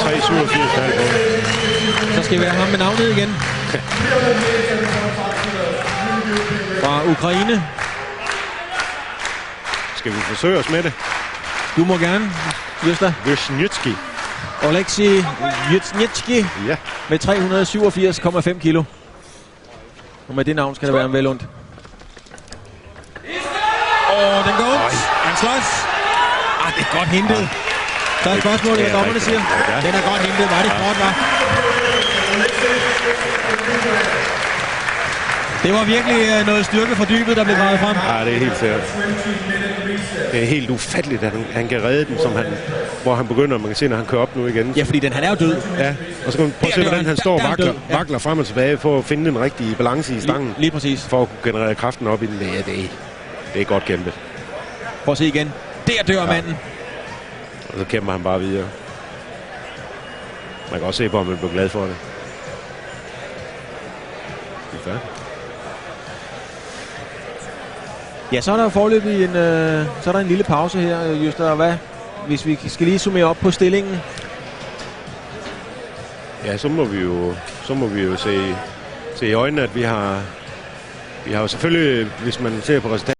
3,87. Så skal vi have ham med navnet igen. Fra Ukraine. Skal vi forsøge os med det? Du må gerne, Gösta. Vysnytski. Oleksiy Vysnytski Ja. med 387,5 kilo. Og med det navn skal det være en vel ondt. Den går ondt. Han slås. Det er godt hentet. Så er spørgsmålet, hvad dommerne siger. Den er godt hentet. Var det flot, var? Det var virkelig noget styrke for dybet, der blev drejet frem. Ja, det er helt sikkert. Det er helt ufatteligt, at han kan redde den, hvor han begynder, man kan se, når han kører op nu igen. Ja, fordi han er jo død. Ja, og så kan man prøve at se, hvordan han står og vakler frem og tilbage for at finde den rigtige balance i stangen. Lige præcis. For at kunne generere kraften op i den. Ja, det er godt kæmpet. Prøv at se igen. Der dør manden. Og så kæmper han bare videre. Man kan også se på, om han bliver glad for det. Det er færdigt. Ja, så er der jo foreløbig en lille pause her, Gösta. Hvad? Hvis vi skal lige summere op på stillingen. Ja, så må vi jo se i øjnene, at vi har jo selvfølgelig, hvis man ser på resultatet,